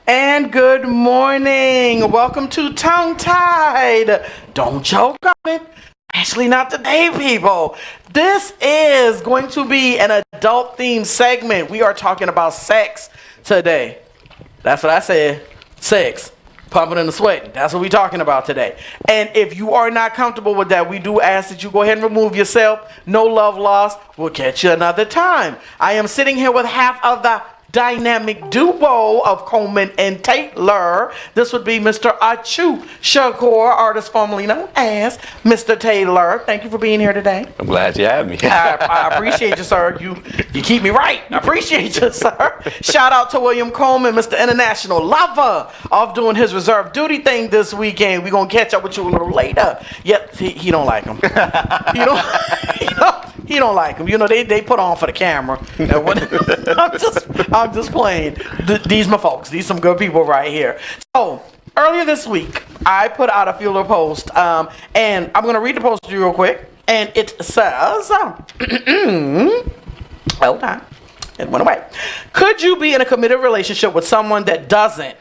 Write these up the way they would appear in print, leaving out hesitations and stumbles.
And good morning. Welcome to Tongue Tied. Don't choke on it. Actually, not today, people. This is going to be an adult themed segment. We are talking about sex today. That's what I said. Sex. Pumping and sweating. That's what we're talking about today. And if you are not comfortable with that, we do ask that you go ahead and remove yourself. No love lost. We'll catch you another time. I am sitting here with half of the dynamic duo of Coleman and Taylor. This would be Mr. Achu Shakur, artist formerly known as Mr. Taylor. Thank you for being here today. I'm glad you had me. I appreciate you, sir. You keep me right. I appreciate you, sir. Shout out to William Coleman, Mr. International Lover, off doing his reserve duty thing this weekend. We're going to catch up with you a little later. Yep, he don't like him. He don't like him. You know, they put on for the camera. I'm just playing. These my folks. These some good people right here. So earlier this week, I put out a feeler post, and I'm gonna read the post to you real quick. And it says, hold on, it went away. Could you be in a committed relationship with someone that doesn't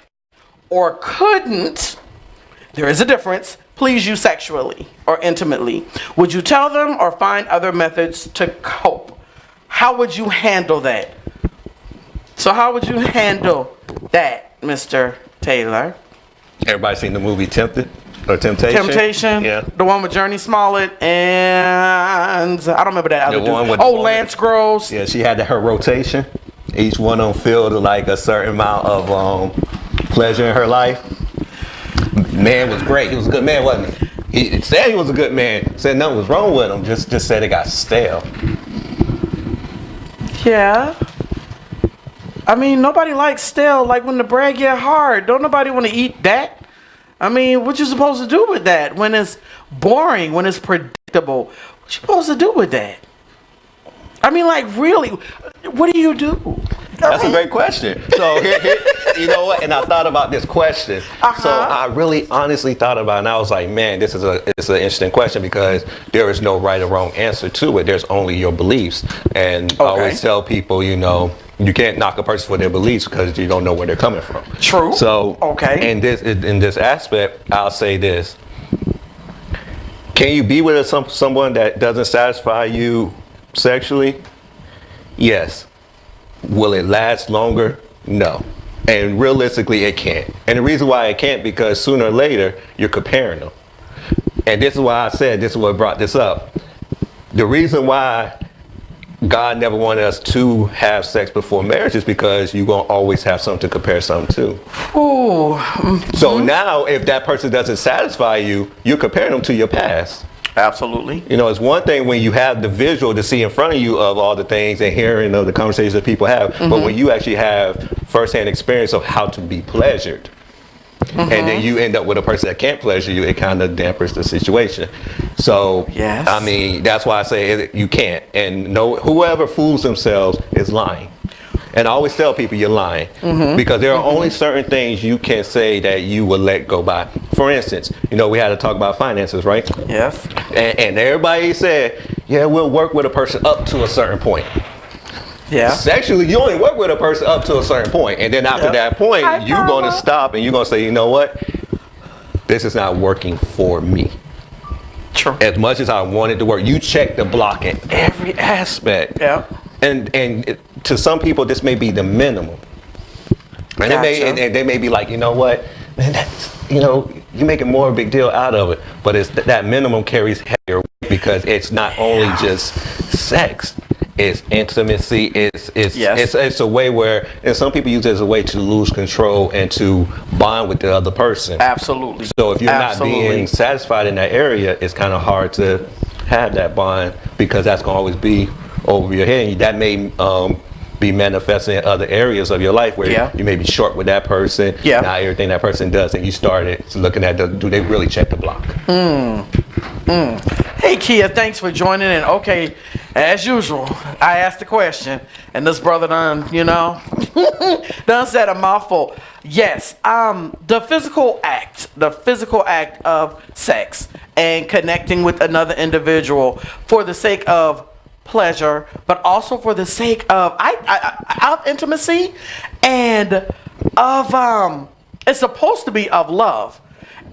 or couldn't? There is a difference. Please you sexually or intimately. Would you tell them or find other methods to cope? How would you handle that? So how would you handle that, Mr. Taylor? Everybody seen the movie Tempted or Temptation? Temptation. Yeah. The one with Journey Smollett and I don't remember that other dude. Oh, Lance Gross. Yeah, she had her rotation. Each one of them filled like a certain amount of pleasure in her life. Man was great. He was a good man, wasn't he? He said he was a good man. Said nothing was wrong with him. Just said it got stale. Yeah. I mean, nobody likes stale. Like when the bread get hard, don't nobody want to eat that. I mean, what you supposed to do with that when it's boring, when it's predictable? What you supposed to do with that? I mean, like really, what do you do? That's a great question. So here, you know what? And I thought about this question. So I really honestly thought about it, and I was like, man, it's an interesting question because there is no right or wrong answer to it. There's only your beliefs. And I always tell people, you know, you can't knock a person for their beliefs because you don't know where they're coming from. True. So in this aspect, I'll say this. Can you be with someone that doesn't satisfy you sexually? Yes. Will it last longer? No. And realistically, it can't. And the reason why it can't, because sooner or later, you're comparing them. And this is why I said, this is what brought this up. The reason why God never wanted us to have sex before marriage is because you're going to always have something to compare something to. Ooh. So now, if that person doesn't satisfy you, you're comparing them to your past. Absolutely. You know, it's one thing when you have the visual to see in front of you of all the things and hearing of the conversations that people have, but when you actually have firsthand experience of how to be pleasured, and then you end up with a person that can't pleasure you, it kind of dampers the situation. So, yes. I mean, that's why I say you can't. And whoever fools themselves is lying. And I always tell people you're lying because there are only certain things you can say that you will let go by. For instance, you know, we had to talk about finances, right? Yes. And everybody said, yeah, we'll work with a person up to a certain point. Yeah. Sexually, you only work with a person up to a certain point. And then after that point, you're going to stop and you're going to say, you know what? This is not working for me. True. As much as I wanted to work, you check the block in every aspect. Yeah. And to some people, this may be the minimum. And they may be like, you know what, man, that's, you know, you're making more of a big deal out of it. But it's that minimum carries heavier weight because it's not only just sex, it's intimacy. It's a way where, and some people use it as a way to lose control and to bond with the other person. Absolutely. So if you're not being satisfied in that area, it's kind of hard to have that bond because that's going to always be over your head. And that may be manifesting in other areas of your life where you may be short with that person. Yeah. Not everything that person does, and you started looking at do they really check the block? Hey Kia, thanks for joining in. Okay, as usual, I asked the question, and this brother done, you know, done said a mouthful. Yes, the physical act of sex and connecting with another individual for the sake of pleasure, but also for the sake of intimacy and it's supposed to be of love.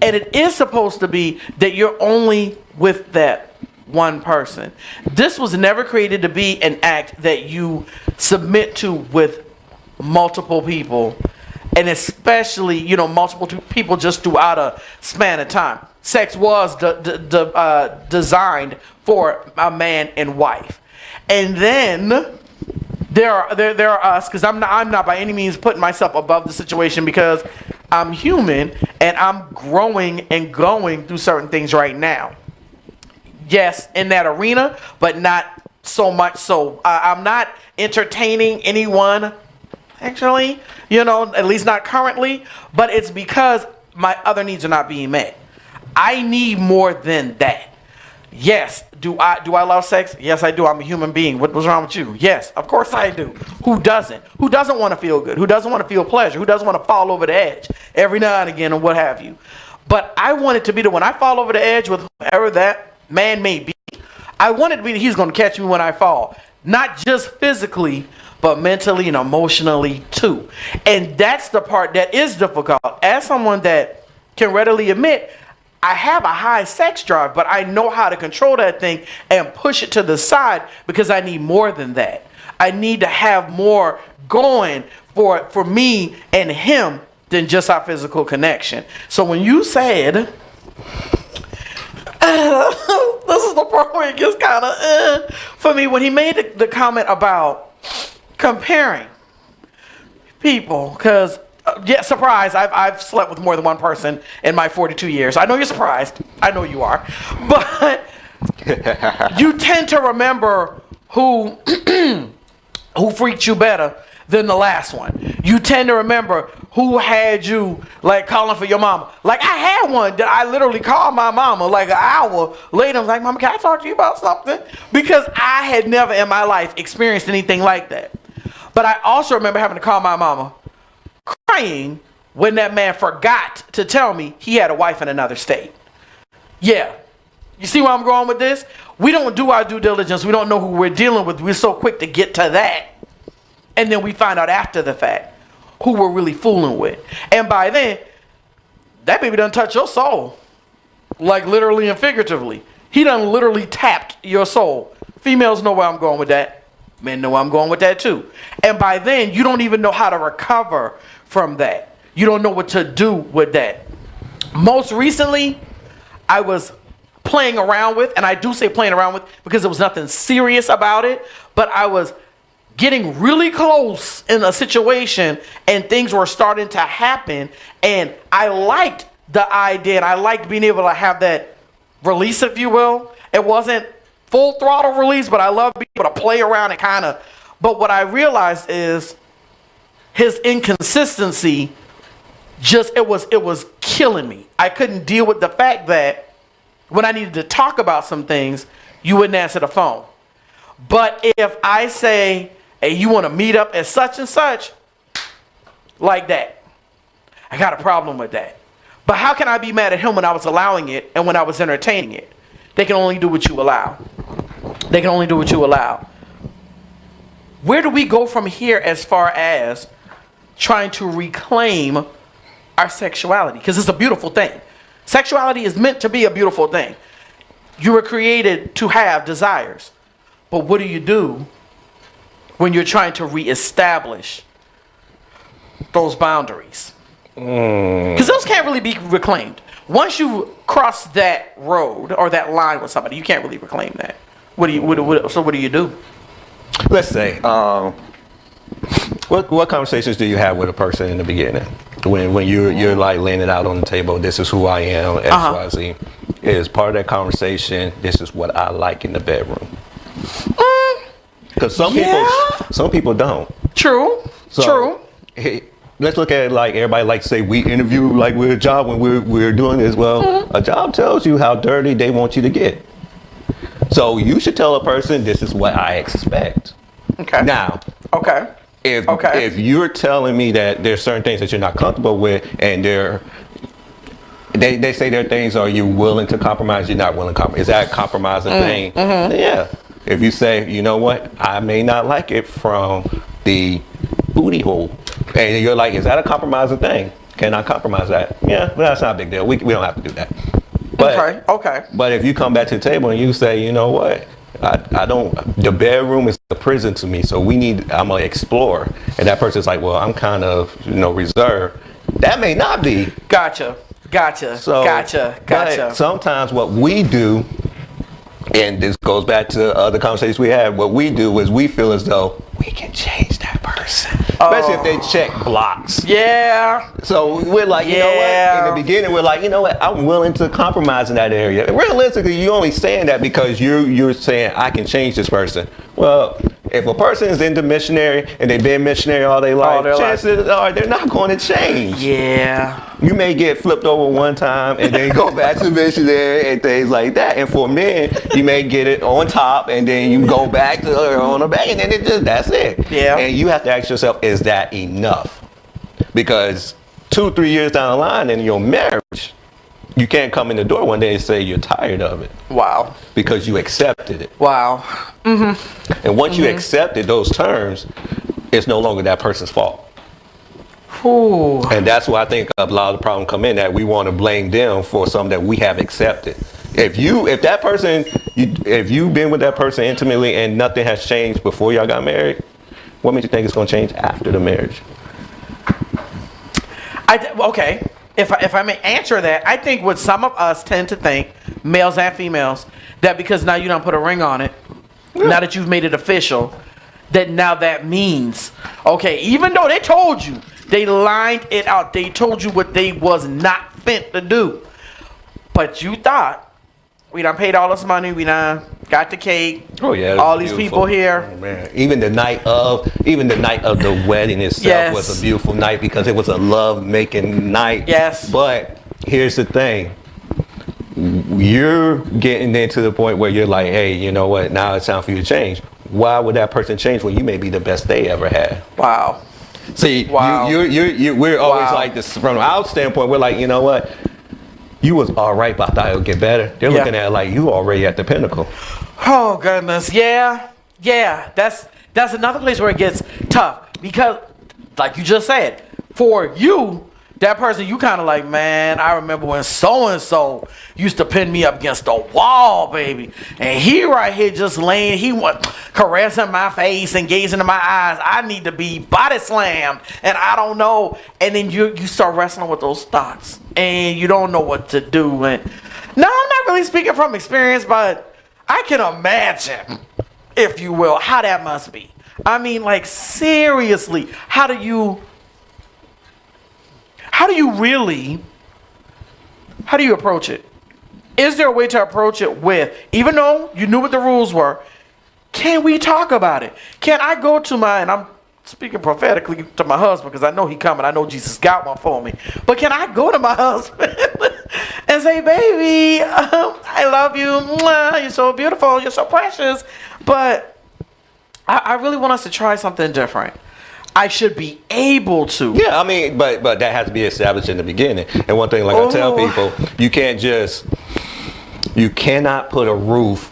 And it is supposed to be that you're only with that one person. This was never created to be an act that you submit to with multiple people, and especially, multiple people just throughout a span of time. Sex was designed for a man and wife. And then there are us, because I'm not by any means putting myself above the situation, because I'm human and I'm growing and going through certain things right now. Yes, in that arena, but not so much so. I'm not entertaining anyone, actually, at least not currently, but it's because my other needs are not being met. I need more than that. Yes, do I love sex? Yes, I do. I'm a human being. What's wrong with you? Yes, of course I do. Who doesn't? Who doesn't want to feel good? Who doesn't want to feel pleasure? Who doesn't want to fall over the edge every now and again, and what have you? But I want it to be that when I fall over the edge with whoever that man may be, I want it to be that he's going to catch me when I fall. Not just physically, but mentally and emotionally too. And that's the part that is difficult. As someone that can readily admit, I have a high sex drive, but I know how to control that thing and push it to the side, because I need more than that. I need to have more going for me and him than just our physical connection. So when you said, this is the part where it gets kind of for me, when he made the comment about comparing people, because yeah, surprise, I've slept with more than one person in my 42 years. I know you're surprised. I know you are. But you tend to remember who freaked you better than the last one. You tend to remember who had you like calling for your mama. Like, I had one that I literally called my mama like an hour later. I was like, Mama, can I talk to you about something? Because I had never in my life experienced anything like that. But I also remember having to call my mama, crying when that man forgot to tell me he had a wife in another state. Yeah. You see where I'm going with this? We don't do our due diligence. We don't know who we're dealing with. We're so quick to get to that. And then we find out after the fact who we're really fooling with. And by then, that baby done touched your soul. Like literally and figuratively. He done literally tapped your soul. Females know where I'm going with that. Men know where I'm going with that too. And by then, you don't even know how to recover from that. You don't know what to do with that. Most recently, I was playing around with, and I do say playing around with because there was nothing serious about it, but I was getting really close in a situation and things were starting to happen, and I liked the idea and I liked being able to have that release, if you will. It wasn't full throttle release, but I love being able to play around and kind of, but what I realized is his inconsistency it was killing me. I couldn't deal with the fact that when I needed to talk about some things, you wouldn't answer the phone. But if I say, hey, you want to meet up at such and such, like that, I got a problem with that. But how can I be mad at him when I was allowing it and when I was entertaining it? They can only do what you allow. They can only do what you allow. Where do we go from here as far as trying to reclaim our sexuality? Because it's a beautiful thing. Sexuality is meant to be a beautiful thing. You were created to have desires. But what do you do when you're trying to reestablish those boundaries? Because those can't really be reclaimed. Once you cross that road or that line with somebody, you can't really reclaim that. So what do you do? Let's say, what conversations do you have with a person in the beginning? When you're like laying it out on the table, this is who I am, X, Y, Z. Is part of that conversation, this is what I like in the bedroom. Because some people don't. True. Hey, let's look at it like everybody likes to say we interview like we're a job when we're doing this. Well, a job tells you how dirty they want you to get. So you should tell a person this is what I expect. Okay. Now. Okay. If you're telling me that there's certain things that you're not comfortable with, and they say there are things, are you willing to compromise? You're not willing to compromise. Is that compromise a thing? Yeah. If you say, you know what, I may not like it from the booty hole And you're like, is that a compromising thing? Can I compromise that? Yeah, well, that's not a big deal. We don't have to do that. But, okay. But if you come back to the table and you say, you know what? I don't, the bedroom is a prison to me, so I'm gonna explore. And that person's like, well, I'm kind of, reserved. That may not be. Gotcha. But sometimes what we do, and this goes back to other conversations we had, what we do is we feel as though we can change that person. Especially if they check blocks. Yeah. So we're like, you know what? In the beginning, we're like, you know what? I'm willing to compromise in that area. And realistically, you're only saying that because you're saying I can change this person. Well, if a person is into missionary and they've been missionary all their life, chances are they're not going to change. Yeah. You may get flipped over one time and then go back to missionary and things like that. And for men, you may get it on top and then you go back to on the back and then that's it. Yeah. And you have to ask yourself, is that enough? Because 2-3 years down the line in your marriage, you can't come in the door one day and say you're tired of it. Wow. Because you accepted it. Wow. Mm-hmm. And once you accepted those terms, it's no longer that person's fault. Ooh. And that's why I think a lot of the problem come in, that we want to blame them for something that we have accepted. If you've been with that person intimately and nothing has changed before y'all got married, what makes you think it's going to change after the marriage? Okay. If I may answer that, I think what some of us tend to think, males and females, that because now you don't put a ring on it, now that you've made it official, that now that means, okay, even though they told you, they lined it out, they told you what they was not fit to do, but you thought, we done paid all this money, we done got the cake, oh yeah, all these people here. Oh, man. Even the night of the wedding itself was a beautiful night because it was a love-making night. Yes. But here's the thing. You're getting into the point where you're like, hey, you know what? Now it's time for you to change. Why would that person change when you may be the best they ever had? Wow. See, wow. We're always like this from our standpoint. We're like, you know what? You was all right, but I thought it would get better. They're looking at it like you already at the pinnacle. Oh goodness, yeah. That's another place where it gets tough because, like you just said, for you, that person, you kind of like, man, I remember when so and so used to pin me up against the wall, baby, and he right here just laying, he went caressing my face and gazing into my eyes. I need to be body slammed, and I don't know. And then you start wrestling with those thoughts, and you don't know what to do. And no, I'm not really speaking from experience, but I can imagine, if you will, how that must be. I mean, like, seriously, how do you approach it? Is there a way to approach it with, even though you knew what the rules were, can we talk about it? Can I go to and I'm speaking prophetically to my husband because I know he coming, I know Jesus got one for me, but can I go to my husband and say, baby, I love you, mwah, you're so beautiful, you're so precious, but I really want us to try something different. I should be able to. Yeah, I mean, but that has to be established in the beginning. And one thing, like I tell people, you can't put a roof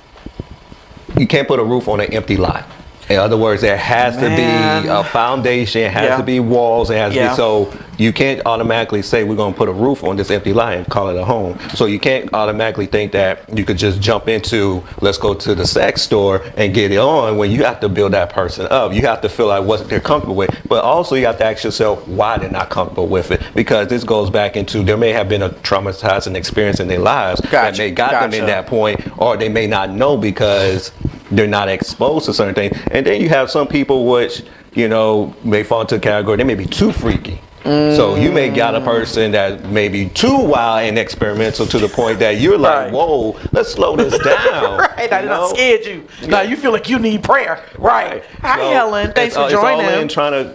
on an empty lot. In other words, there has to be a foundation, it has to be walls, it has to be, so you can't automatically say we're going to put a roof on this empty lot and call it a home. So you can't automatically think that you could just jump into, let's go to the sex store and get it on, when you have to build that person up. You have to feel like what they're comfortable with, but also you have to ask yourself why they're not comfortable with it, because this goes back into, there may have been a traumatizing experience in their lives that may got them in that point, or they may not know because they're not exposed to certain things. And then you have some people which, may fall into the category, they may be too freaky. So you may got a person that may be too wild and experimental to the point that you're like, whoa, let's slow this down. I did not scared you. Now you feel like you need prayer. Right. Hi, Helen. Thanks for joining. It's all in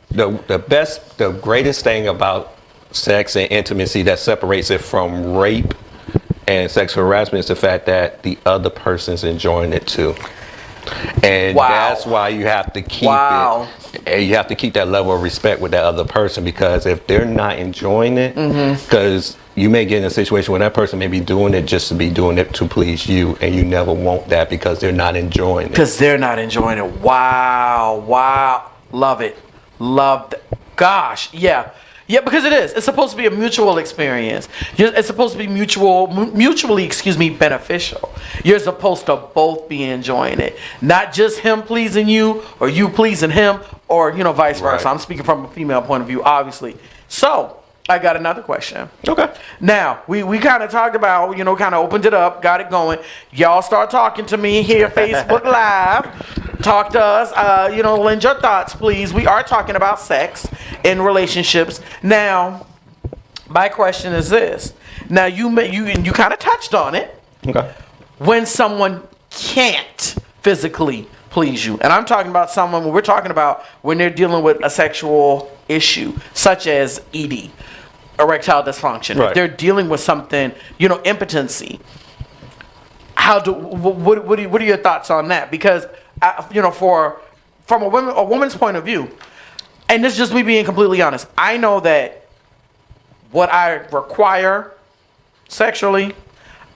the greatest thing about sex and intimacy that separates it from rape and sexual harassment is the fact that the other person's enjoying it too. And that's why you have to keep it. And you have to keep that level of respect with that other person, because if they're not enjoying it, because you may get in a situation where that person may be doing it just to be doing it to please you, and you never want that because they're not enjoying it. Because they're not enjoying it. Wow. Love it. Love that. Gosh, yeah. Yeah, because it is. It's supposed to be a mutual experience. It's supposed to be mutually, beneficial. You're supposed to both be enjoying it. Not just him pleasing you or you pleasing him or, vice versa. Right. I'm speaking from a female point of view, obviously. So, I got another question. Okay. Now, we kind of talked about, kind of opened it up, got it going. Y'all start talking to me here, Facebook Live. Talk to us. Lend your thoughts, please. We are talking about sex in relationships. Now, my question is this. Now, you kind of touched on it. Okay. When someone can't physically please you. And I'm talking about someone, we're talking about when they're dealing with a sexual issue, such as ED, erectile dysfunction. Right. If they're dealing with something, impotency. What are your thoughts on that? Because from a woman's point of view, and this is just me being completely honest, I know that what I require sexually,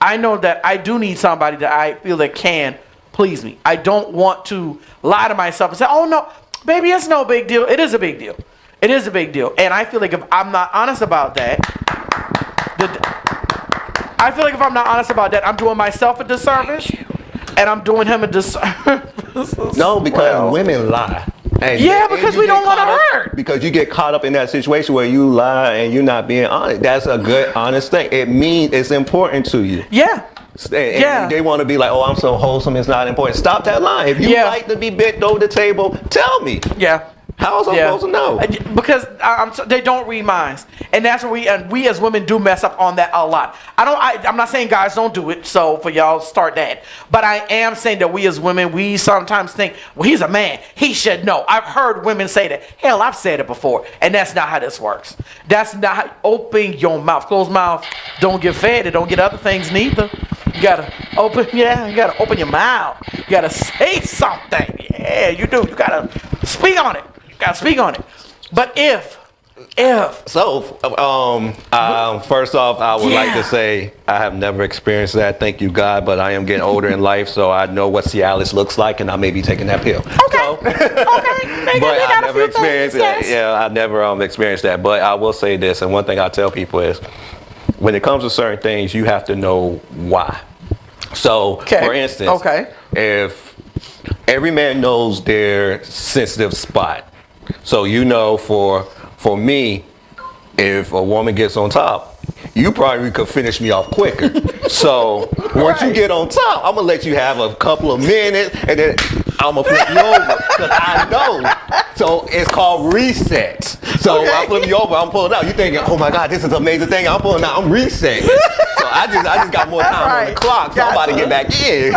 I know that I do need somebody that I feel that can please me. I don't want to lie to myself and say, oh no, baby, it's no big deal. It is a big deal. It is a big deal. And I feel like if I'm not honest about that, I'm doing myself a disservice and I'm doing him a disservice. No, because women lie. Because we don't want to hurt. Because you get caught up in that situation where you lie and you're not being honest. That's a good, honest thing. It means it's important to you. Yeah. And they want to be like, oh, I'm so wholesome, it's not important. Stop that line. If you like to be bent over the table, tell me. Yeah. How was I supposed to know? Because they don't read minds, and that's where we as women do mess up on that a lot. I'm not saying guys don't do it, so for y'all start that. But I am saying that we as women, we sometimes think, well, he's a man, he should know. I've heard women say that. Hell, I've said it before, and that's not how this works. That's not how. Open your mouth. Closed mouth don't get fed. It don't get other things neither. You gotta open. Yeah, you gotta open your mouth. You gotta say something. Yeah, you do. You gotta speak on it. But if so, first off, I would like to say I have never experienced that. Thank you, God, but I am getting older in life, so I know what Cialis looks like, and I may be taking that pill. Okay. But I never experienced that. Yeah, I never experienced that. But I will say this, and one thing I tell people is, when it comes to certain things, you have to know why. So, for instance, if every man knows their sensitive spot. So for me, if a woman gets on top, you probably could finish me off quicker. So once you get on top, I'm gonna let you have a couple of minutes, and then I'm gonna flip you over because I know. So it's called reset. So I flip you over, I'm pulling out. You thinking, oh my God, this is an amazing thing. I'm pulling out, I'm resetting. So I just got more time on the clock, so I'm about to get back in.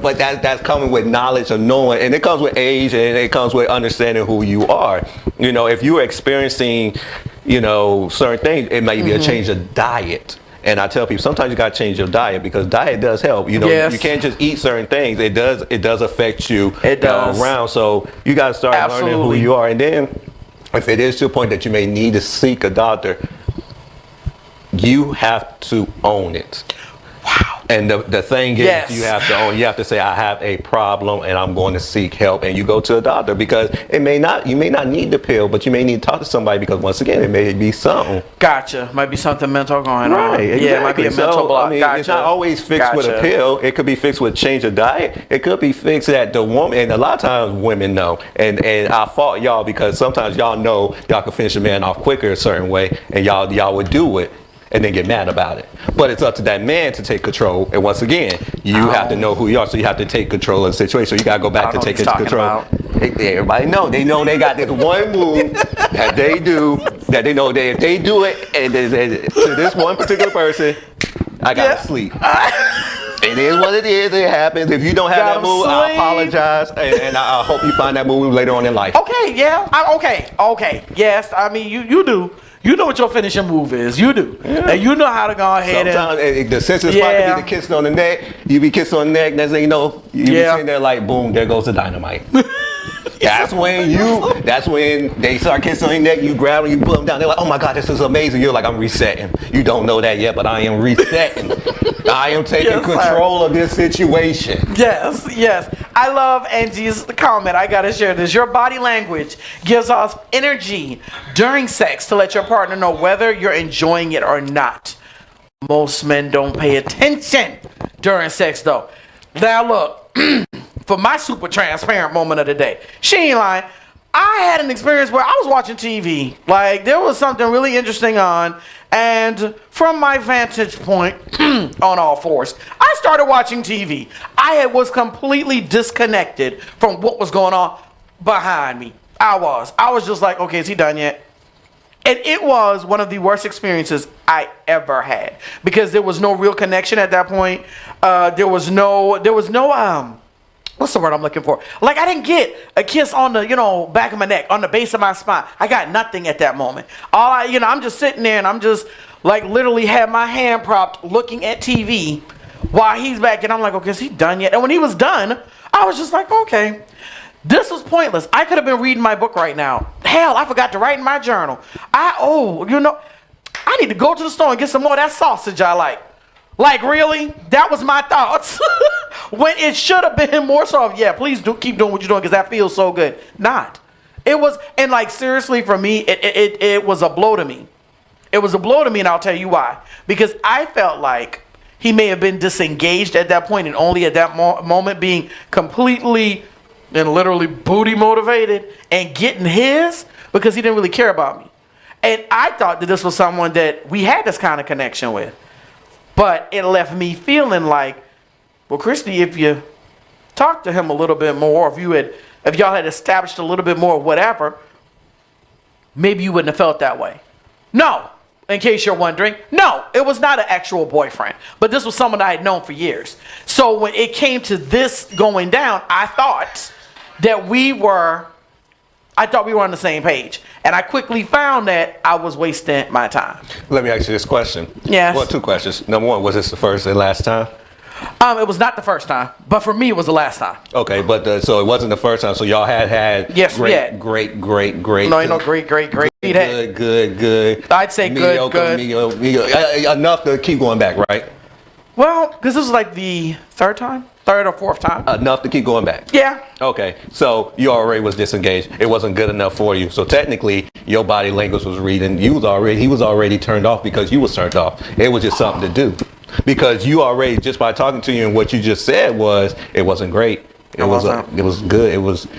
But that's coming with knowledge of knowing, and it comes with age, and it comes with understanding who you are. If you're experiencing, certain things, it might be a change of diet. And I tell people sometimes you gotta change your diet because diet does help. You can't just eat certain things. It does affect you around. So you gotta start learning who you are. And then if it is to a point that you may need to seek a doctor, you have to own it. Wow. And the thing is, you have to own. You have to say, I have a problem, and I'm going to seek help. And you go to a doctor because you may not need the pill, but you may need to talk to somebody because once again, it may be something. Gotcha. Might be something mental going on. Right. Exactly. Yeah, it might be a mental block. It's not always fixed with a pill. It could be fixed with change of diet. It could be fixed that the woman, and a lot of times women know. And I fault y'all because sometimes y'all know y'all can finish a man off quicker a certain way, and y'all would do it and then get mad about it. But it's up to that man to take control. And once again, you have to know who you are, so you have to take control of the situation. So you gotta go back to taking control. Everybody know. They know they got this one move that they do, that they know if they do it and to this one particular person, I gotta sleep. It is what it is. It happens. If you don't have that move, I apologize, and I hope you find that move later on in life. Okay, yeah. Okay. Yes, I mean you do. You know what your finishing move is. You do. Yeah. And you know how to go ahead sometimes the sensitive spot could be the kissing on the neck. You be kissing on the neck, next thing you know, you be sitting there like, boom, there goes the dynamite. That's when they start kissing on your neck, you grab them, you pull them down. They're like, oh my God, this is amazing. You're like, I'm resetting. You don't know that yet, but I am resetting. I am taking control of this situation. Yes. I love Angie's comment. I gotta share this. Your body language gives off energy during sex to let your partner know whether you're enjoying it or not. Most men don't pay attention during sex though. Now look, for my super transparent moment of the day, she ain't lying. I had an experience where I was watching TV. Like, there was something really interesting on, and from my vantage point, on all fours, I started watching TV. I was completely disconnected from what was going on behind me. I was just like, okay, is he done yet? And it was one of the worst experiences I ever had, because there was no real connection at that point. There was no what's the word I'm looking for? Like, I didn't get a kiss on the, back of my neck, on the base of my spine. I got nothing at that moment. I'm just sitting there and I'm just like literally had my hand propped looking at TV while he's back, and I'm like, okay, is he done yet? And when he was done, I was just like, okay, this was pointless. I could have been reading my book right now. Hell, I forgot to write in my journal. I need to go to the store and get some more of that sausage I like. Like, really? That was my thoughts. When it should have been more so of, yeah, please keep doing what you're doing because that feels so good. Not. It was, and like, seriously, for me, it was a blow to me. It was a blow to me, and I'll tell you why. Because I felt like he may have been disengaged at that point, and only at that moment being completely and literally booty motivated and getting his, because he didn't really care about me. And I thought that this was someone that we had this kind of connection with. But it left me feeling like, well, Kristie, if you talked to him a little bit more, if y'all had established a little bit more whatever, maybe you wouldn't have felt that way. No, in case you're wondering, no, it was not an actual boyfriend, but this was someone I had known for years. So when it came to this going down, I thought we were on the same page. And I quickly found that I was wasting my time. Let me ask you this question. Yes. Well, two questions. Number one, was this the first and last time? It was not the first time, but for me, it was the last time. Okay, but so it wasn't the first time. So y'all had yes, great. No, ain't no great. Good. I'd say good. Enough to keep going back, right? Well, because this was like the third or fourth time. Enough to keep going back. Yeah. Okay, so you already was disengaged. It wasn't good enough for you. So technically, your body language was reading. He was already turned off because you was turned off. It was just something to do. Because you already, just by talking to you and what you just said it wasn't great. It was good. It wasn't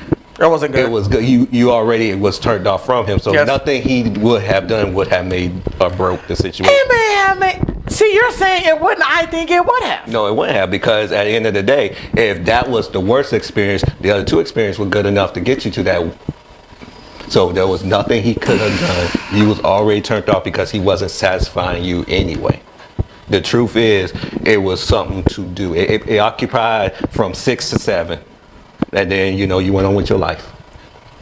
good. It was good. You already was turned off from him. So nothing he would have done would have made or broke the situation. He may have made. See, you're saying it wouldn't. I think it would have. No, it wouldn't have, because at the end of the day, if that was the worst experience, the other two experiences were good enough to get you to that. So there was nothing he could have done. He was already turned off because he wasn't satisfying you anyway. The truth is, it was something to do. It occupied from 6 to 7. And then, you went on with your life.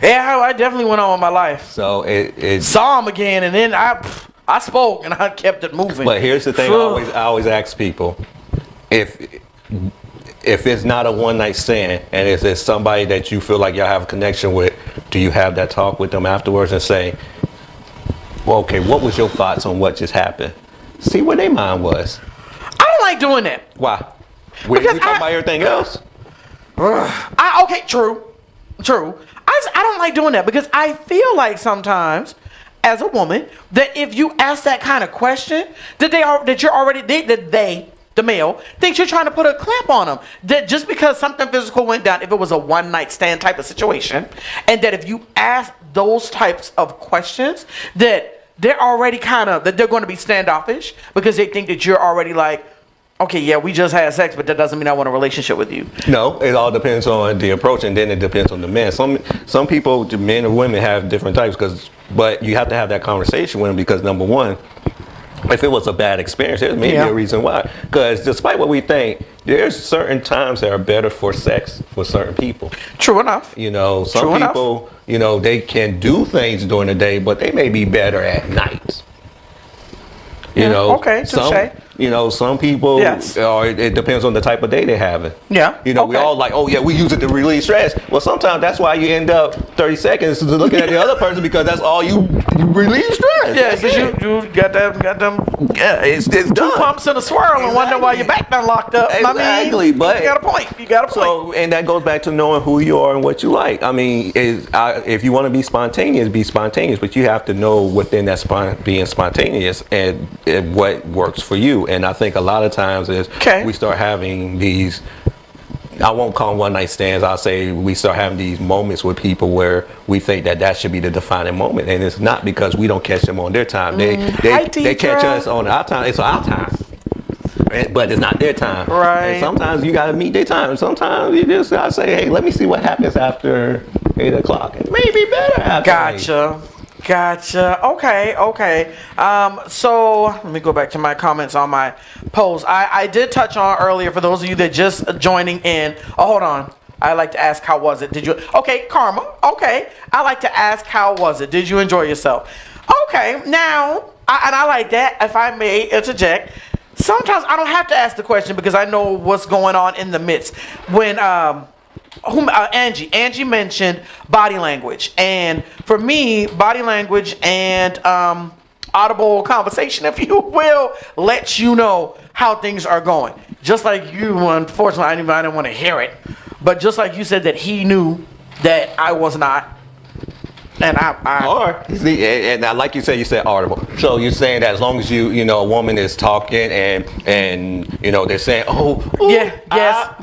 Yeah, I definitely went on with my life. So it saw him again, and then I spoke, and I kept it moving. But here's the thing, I always ask people, if it's not a one-night stand, and if it's somebody that you feel like y'all have a connection with, do you have that talk with them afterwards and say, well, okay, what was your thoughts on what just happened? See where their mind was. I don't like doing that. Why? We talking about everything else? Okay, true. I don't like doing that because I feel like sometimes, as a woman, that if you ask that kind of question, the male thinks you're trying to put a clamp on them. That just because something physical went down, if it was a one-night stand type of situation, and that if you ask those types of questions, that they're already that they're going to be standoffish because they think that you're already like, okay, yeah, we just had sex, but that doesn't mean I want a relationship with you. No, it all depends on the approach, and then it depends on the man. Some people, men or women, have different types, but you have to have that conversation with them because, number one, if it was a bad experience, there's maybe a reason why. Because despite what we think, there's certain times that are better for sex for certain people. True enough. Some people, they can do things during the day, but they may be better at night. Okay, touche. Some people, it depends on the type of day they're having. Yeah. We all like, oh yeah, we use it to release stress. Well, sometimes that's why you end up 30 seconds looking at the other person because that's all you release stress. Yeah, because you got them Yeah, it's Two done. pumps and a swirl and wonder why your back done locked up. Exactly, but you got a point. You got a point. So, and that goes back to knowing who you are and what you like. I mean, if you want to be spontaneous, but you have to know within that being spontaneous and what works for you. And I think a lot of times is we start having these, I won't call them one night stands. I'll say we start having these moments with people where we think that should be the defining moment, and it's not, because we don't catch them on their time. They catch us on our time. It's our time, but it's not their time. Right. And sometimes you gotta meet their time. And sometimes you just gotta say, hey, let me see what happens after 8 o'clock. It may be better after 8. Gotcha. Okay. So let me go back to my comments on my post. I did touch on earlier, for those of you that just joining in. Oh, hold on. I like to ask, how was it? Did you? Okay, Karma. Okay. I like to ask, how was it? Did you enjoy yourself? Okay. Now, I like that. If I may interject, sometimes I don't have to ask the question because I know what's going on in the midst. When Angie mentioned body language, and for me, body language and audible conversation, if you will, lets you know how things are going. Just like you, unfortunately, I didn't want to hear it, but just like you said that he knew that I was not. And and like you said audible. So you're saying that as long as you know, a woman is talking and you know, they're saying, yes.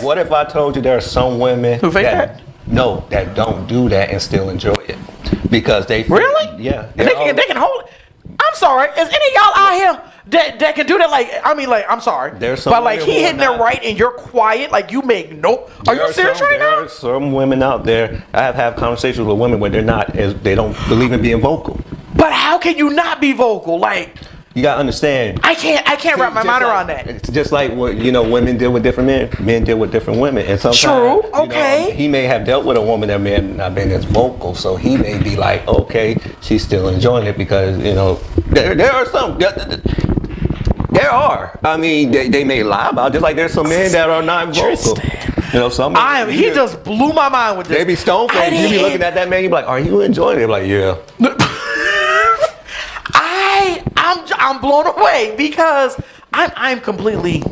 What if I told you there are some women who fake that? No, that don't do that and still enjoy it because they really? Yeah. And they can hold it. I'm sorry. Is any of y'all out here that can do that? I'm sorry. There's some, but like he hitting it right and you're quiet, like you make no. Are you serious right now? There are some women out there. I have had conversations with women where they don't believe in being vocal. But how can you not be vocal? Like, you gotta understand. I can't wrap my mind around that. It's just like what, you know, women deal with different men deal with different women, and sometimes true. Okay. You know, he may have dealt with a woman that may have not been as vocal, so he may be like, okay, she's still enjoying it because, you know, there are some. There are. I mean, they may lie about it, just like there's some men that are not vocal. You know, some. He just blew my mind with this. They be stone faced. You be looking at that man, you be like, are you enjoying it? They're like, yeah. I'm blown away because I'm completely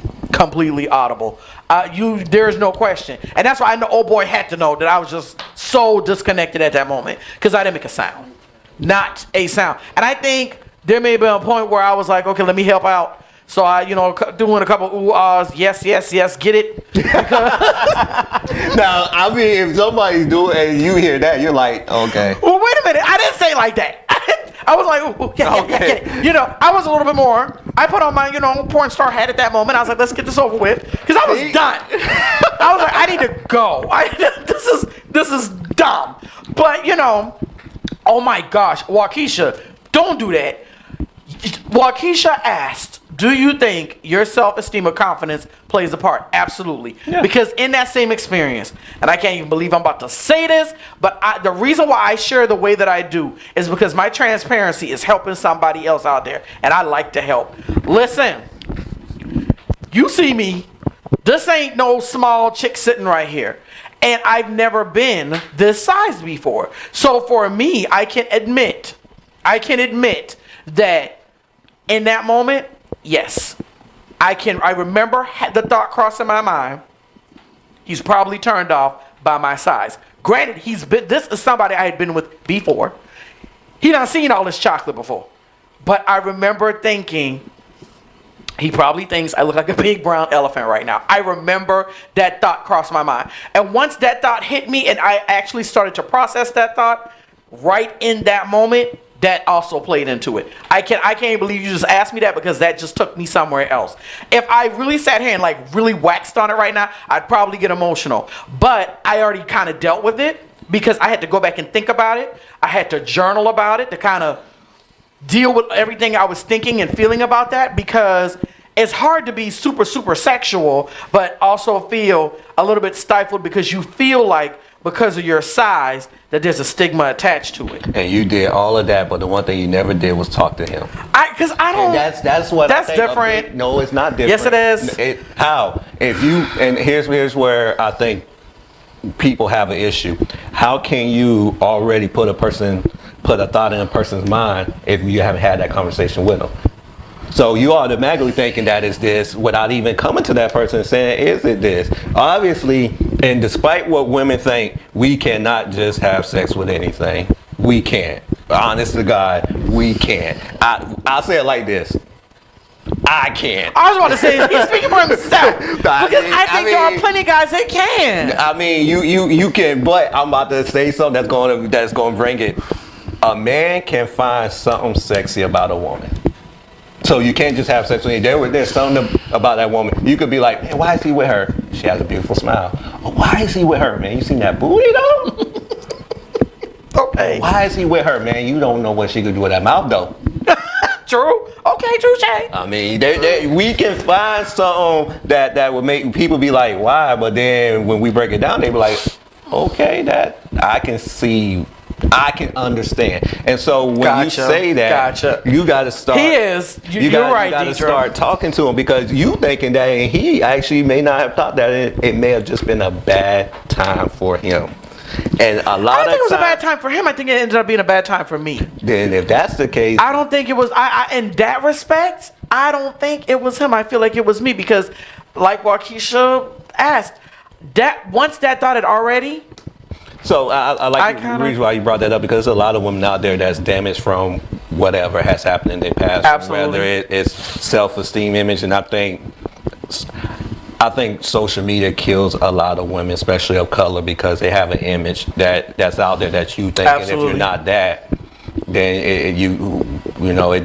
audible. There's no question, and that's why I know old boy had to know that I was just so disconnected at that moment because I didn't make a sound, not a sound. And I think there may have been a point where I was like, okay, let me help out. So I, doing a couple ooh ahs, yes, get it. Now, I mean, if somebody's doing and you hear that, you're like, okay. Well, wait a minute. I didn't say like that. I was like, ooh, yeah, get it. I was a little bit more. I put on my, porn star hat at that moment. I was like, let's get this over with, because I was done. I was like, I need to go. This is dumb. But oh my gosh, Waukesha, don't do that. Waukesha asked, do you think your self-esteem or confidence plays a part? Absolutely. Yeah. Because in that same experience, and I can't even believe I'm about to say this, but the reason why I share the way that I do is because my transparency is helping somebody else out there, and I like to help. Listen, you see me, this ain't no small chick sitting right here. And I've never been this size before. So for me, I can admit that in that moment, yes, I remember the thought crossing my mind. He's probably turned off by my size. Granted, this is somebody I had been with before. He done seen all this chocolate before. But I remember thinking, he probably thinks I look like a big brown elephant right now. I remember that thought crossed my mind. And once that thought hit me and I actually started to process that thought, right in that moment, that also played into it. I can't believe you just asked me that because that just took me somewhere else. If I really sat here and really waxed on it right now, I'd probably get emotional. But I already kind of dealt with it because I had to go back and think about it. I had to journal about it to kind of deal with everything I was thinking and feeling about that, because it's hard to be super, super sexual, but also feel a little bit stifled because you feel like because of your size that there's a stigma attached to it. And you did all of that, but the one thing you never did was talk to him. Because I don't. And that's what. That's I think different. No, it's not different. Yes, it is. How? If you, and here's where I think people have an issue. How can you already put a person put a thought in a person's mind if you haven't had that conversation with them. So you automatically thinking that it's this without even coming to that person and saying, is it this? Obviously, and despite what women think, we cannot just have sex with anything. We can't. Honest to God, we can't. I'll say it like this. I can't. I was about to say, he's speaking for himself. Because I think there are plenty of guys that can. I mean, you can, but I'm about to say something that's gonna bring it. A man can find something sexy about a woman. So you can't just have sex with her. There's something about that woman. You could be like, man, why is he with her? She has a beautiful smile. Oh, why is he with her, man? You seen that booty though? Okay. Why is he with her, man? You don't know what she could do with that mouth though. True. Okay, true, Shay. I mean, we can find something that would make people be like, why? But then when we break it down, they be like, okay, that I can see. I can understand. And so when you say that, you got to start. He is. You're right, You got to start talking to him because you thinking that and he actually may not have thought that it may have just been a bad time for him. And a lot of times, I don't think it was a bad time for him. I think it ended up being a bad time for me. Then if that's the case, I don't think it was. In that respect, I don't think it was him. I feel like it was me because, like Waukesha asked, that once that thought had already. So I like the reason why you brought that up because there's a lot of women out there that's damaged from whatever has happened in their past. Absolutely. Whether it's self-esteem, image, and I think social media kills a lot of women, especially of color, because they have an image that's out there that you think, and if you're not that, then it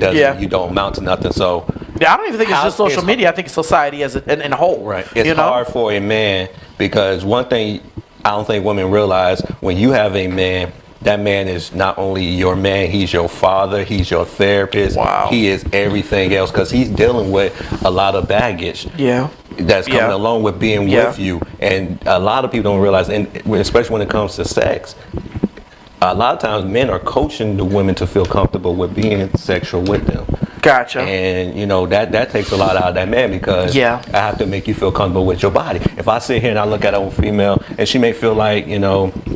doesn't. You don't amount to nothing. So yeah, I don't even think it's just social media. I think it's society as in a whole. Right. It's hard for a man because one thing I don't think women realize when you have a man, that man is not only your man, he's your father, he's your therapist. Wow. He is everything else because he's dealing with a lot of baggage. Yeah. That's coming along with being with you. And a lot of people don't realize, and especially when it comes to sex, a lot of times men are coaching the women to feel comfortable with being sexual with them. Gotcha. And that takes a lot out of that man because I have to make you feel comfortable with your body. If I sit here and I look at a female and she may feel like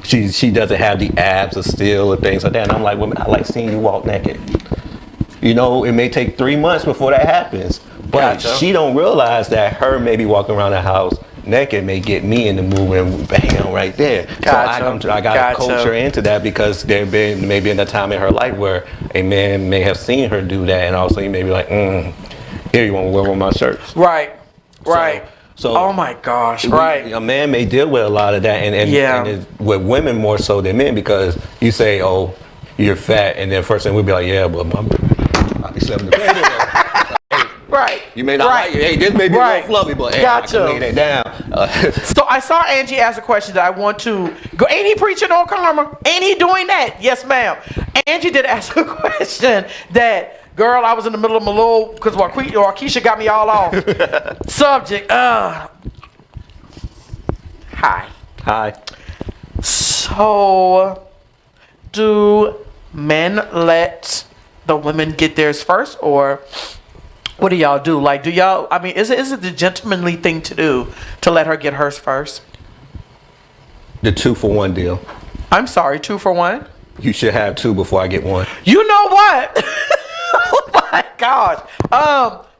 she doesn't have the abs or steel or things like that, and I'm like, women, I like seeing you walk naked. It may take 3 months before that happens, but she don't realize that her maybe walking around the house naked may get me in the mood and bam, right there. Gotcha. So I gotta coach her into that because there been maybe in a time in her life where a man may have seen her do that and also he may be like, here, you want to wear one of my shirts? Right. So oh my gosh, right. A man may deal with a lot of that and it's with women more so than men because you say, oh, you're fat, and then first thing we'd be like, yeah, but I be sleeping the bed. Right. You may not like it. Hey, this may be a little fluffy, but hey, I can lay that down. So I saw Angie ask a question that I want to go. Ain't he preaching on karma? Ain't he doing that? Yes, ma'am. Angie did ask a question that, girl, I was in the middle of my little, because Waukesha got me all off. Subject. Hi. So, do men let the women get theirs first, or what do y'all do? Like, is it the gentlemanly thing to do to let her get hers first? The 2-for-1 deal. I'm sorry, 2 for 1? You should have 2 before I get 1. You know what? Oh my gosh.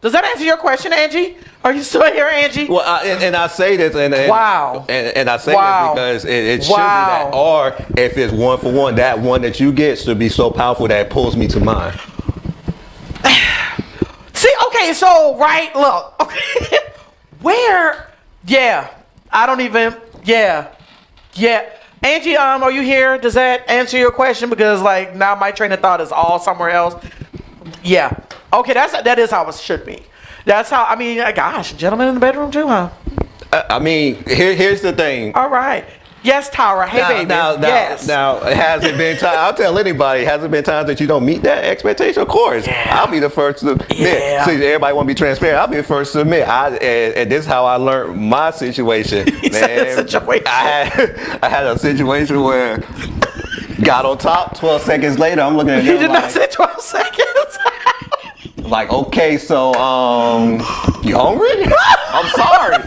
Does that answer your question, Angie? Are you still here, Angie? Well, and I say this, and wow. And I say this because it should be that, or if it's 1 for 1, that one that you get should be so powerful that it pulls me to mine. See, okay, so, right, look, okay, I don't even, Angie, are you here? Does that answer your question? Because, like, now my train of thought is all somewhere else. Yeah. Okay, that is how it should be. That's how, I mean, gosh, gentlemen in the bedroom too, huh? I mean, here's the thing. All right. Yes, Tara. Hey, baby. Yes. Now, has it been time? I'll tell anybody. Has it been times that you don't meet that expectation? Of course. Yeah. I'll be the first to admit. Yeah. See, everybody want to be transparent. I'll be the first to admit. And this is how I learned my situation. I had a situation where got on top. 12 seconds later, I'm looking at. You did not say 12 seconds. Like, okay, so you hungry? I'm sorry.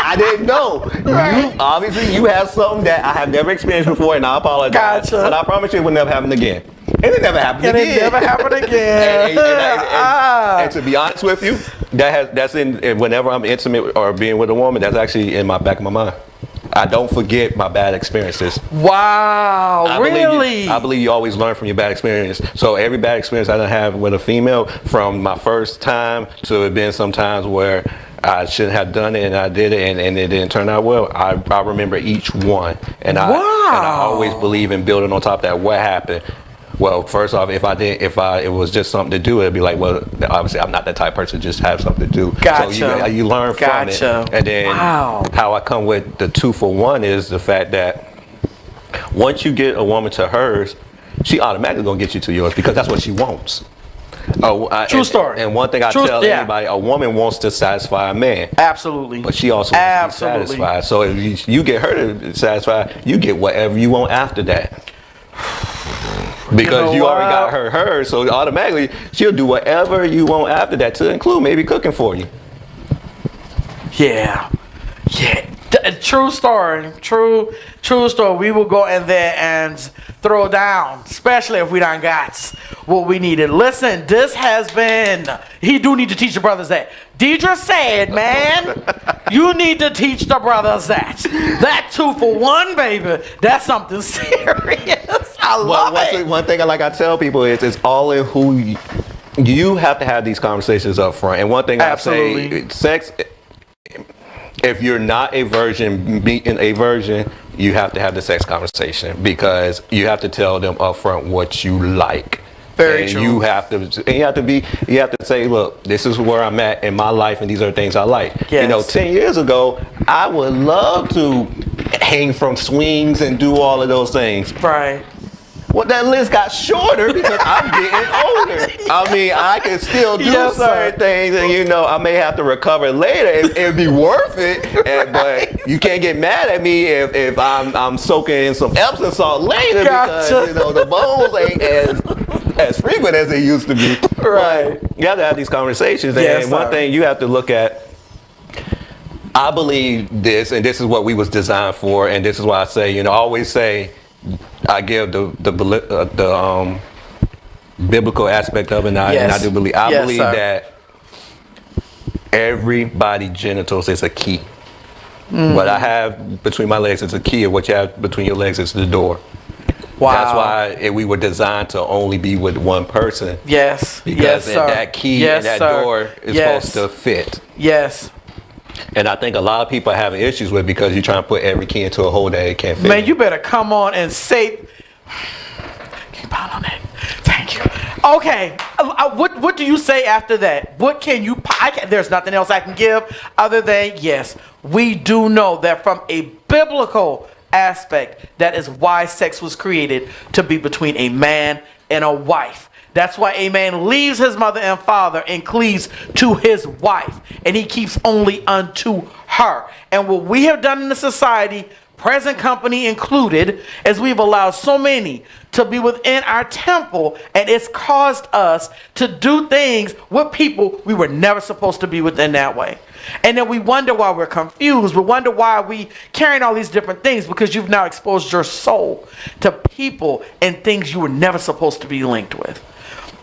I didn't know. Right. You have something that I have never experienced before, and I apologize. Gotcha. But I promise you it will never happen again. And it never happened again. And it never happened again. And to be honest with you, that's in whenever I'm intimate or being with a woman, that's actually in my back of my mind. I don't forget my bad experiences. Wow, really? I believe you always learn from your bad experience. So every bad experience I done have with a female, from my first time to it being some times where I shouldn't have done it and I did it and it didn't turn out well, I remember each one. And I always believe in building on top of that. What happened? Well, first off, if it was just something to do, it'd be like, well, obviously I'm not that type of person to just have something to do. Gotcha. So you learn from it. And then how I come with the 2-for-1 is the fact that once you get a woman to hers, she automatically gonna get you to yours because that's what she wants. True story. And one thing I tell anybody, a woman wants to satisfy a man. Absolutely. But she also wants to be satisfied. So if you get her to satisfy, you get whatever you want after that. Because you already got her, so automatically she'll do whatever you want after that, to include maybe cooking for you. Yeah. True story. True story. We will go in there and throw down, especially if we done got what we needed. Listen, this has been. He do need to teach the brothers that. Deidre said, man, you need to teach the brothers that. That 2-for-1, baby. That's something serious. I love it. One thing I tell people is it's all in who you have to have these conversations up front. And one thing I say, sex. If you're not a virgin, being a virgin, you have to have the sex conversation because you have to tell them up front what you like. Very true. You have to say, look, this is where I'm at in my life and these are the things I like. Yes. You know, 10 years ago, I would love to hang from swings and do all of those things. Right. Well, that list got shorter because I'm getting older. I mean, I can still do certain things, and I may have to recover later. It'd be worth it, but you can't get mad at me if I'm soaking in some Epsom salt later because the bones ain't as frequent as they used to be. Right. But you have to have these conversations, and one thing you have to look at. I believe this, and this is what we was designed for, and this is why I say, I always say. I give the biblical aspect of it, and I do believe. I believe that everybody's genitals is a key. What I have between my legs is a key, and what you have between your legs is the door. Wow. That's why we were designed to only be with one person. Yes. Because that key and that door is supposed to fit. Yes. And I think a lot of people are having issues with it because you're trying to put every key into a hole that it can't fit. Man, you better come on and say. Can you pound on that? Thank you. Okay. What do you say after that? What can you? There's nothing else I can give other than yes, we do know that from a biblical aspect, that is why sex was created, to be between a man and a wife. That's why a man leaves his mother and father and cleaves to his wife, and he keeps only unto her. And what we have done in the society, present company included, is we've allowed so many to be within our temple, and it's caused us to do things with people we were never supposed to be within that way. And then we wonder why we're confused. We wonder why we carrying all these different things, because you've now exposed your soul to people and things you were never supposed to be linked with.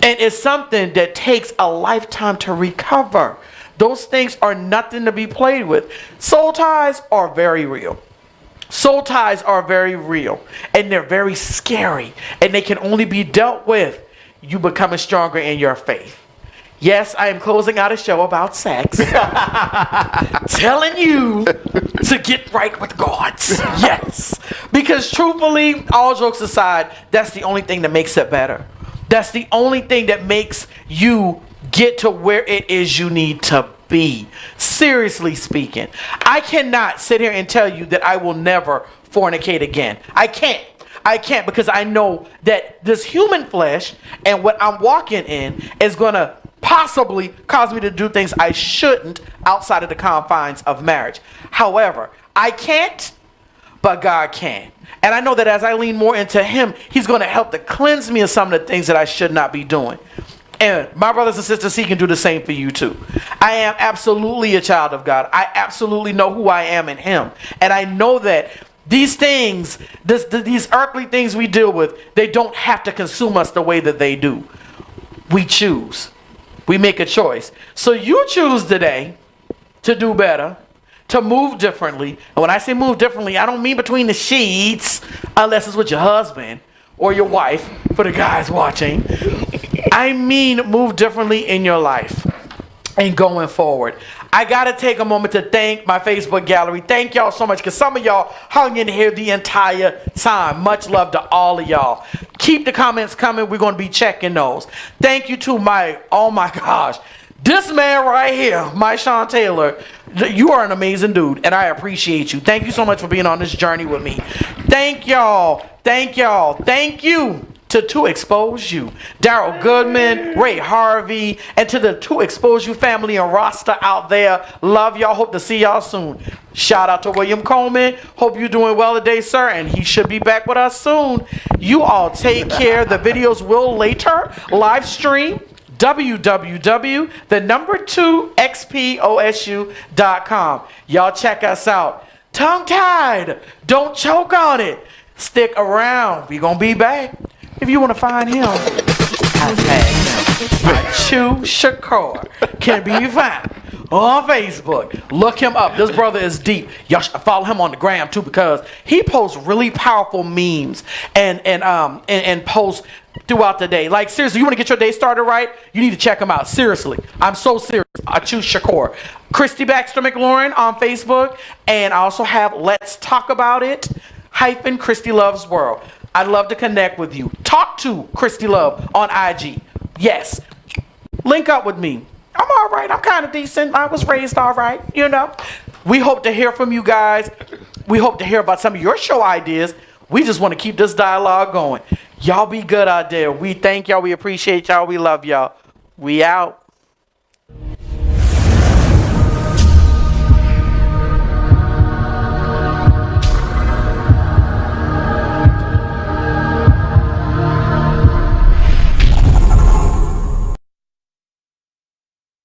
And it's something that takes a lifetime to recover. Those things are nothing to be played with. Soul ties are very real. Soul ties are very real. And they're very scary. And they can only be dealt with you becoming stronger in your faith. Yes, I am closing out a show about sex. Telling you to get right with God. Yes. Because truthfully, all jokes aside, that's the only thing that makes it better. That's the only thing that makes you get to where it is you need to be. Seriously speaking, I cannot sit here and tell you that I will never fornicate again. I can't because I know that this human flesh and what I'm walking in is going to possibly cause me to do things I shouldn't outside of the confines of marriage. However, I can't, but God can. And I know that as I lean more into Him, He's going to help to cleanse me of some of the things that I should not be doing. And my brothers and sisters, he can do the same for you too. I am absolutely a child of God. I absolutely know who I am in him. And I know that these things, these earthly things we deal with, they don't have to consume us the way that they do. We choose. We make a choice. So you choose today to do better, to move differently. And when I say move differently, I don't mean between the sheets, unless it's with your husband or your wife, for the guys watching. I mean move differently in your life and going forward. I got to take a moment to thank my Facebook gallery. Thank y'all so much, because some of y'all hung in here the entire time. Much love to all of y'all. Keep the comments coming. We're going to be checking those. Thank you to oh my gosh, this man right here, Myshawn Taylor. You are an amazing dude, and I appreciate you. Thank you so much for being on this journey with me. Thank y'all. Thank y'all. Thank you to Expose You, Daryl Goodman, Ray Harvey, and to the To Expose You family and roster out there. Love y'all. Hope to see y'all soon. Shout out to William Coleman. Hope you're doing well today, sir, and he should be back with us soon. You all take care. The videos will later live stream. www.2xposu.com. Y'all check us out. Tongue tied. Don't choke on it. Stick around. We gonna be back. If you want to find him, I tag him. Chew Shakur can be found on Facebook. Look him up. This brother is deep. Y'all should follow him on the gram too, because he posts really powerful memes and posts throughout the day. Like, seriously, you want to get your day started right? You need to check him out. Seriously. I'm so serious. I choose Shakur. Kristie Baxter McLaurin on Facebook. And I also have Let's Talk About It - Kristie Loves World. I'd love to connect with you. Talk to Kristie Love on IG. Yes. Link up with me. I'm all right. I'm kind of decent. I was raised all right, you know. We hope to hear from you guys. We hope to hear about some of your show ideas. We just want to keep this dialogue going. Y'all be good out there. We thank y'all. We appreciate y'all. We love y'all. We out.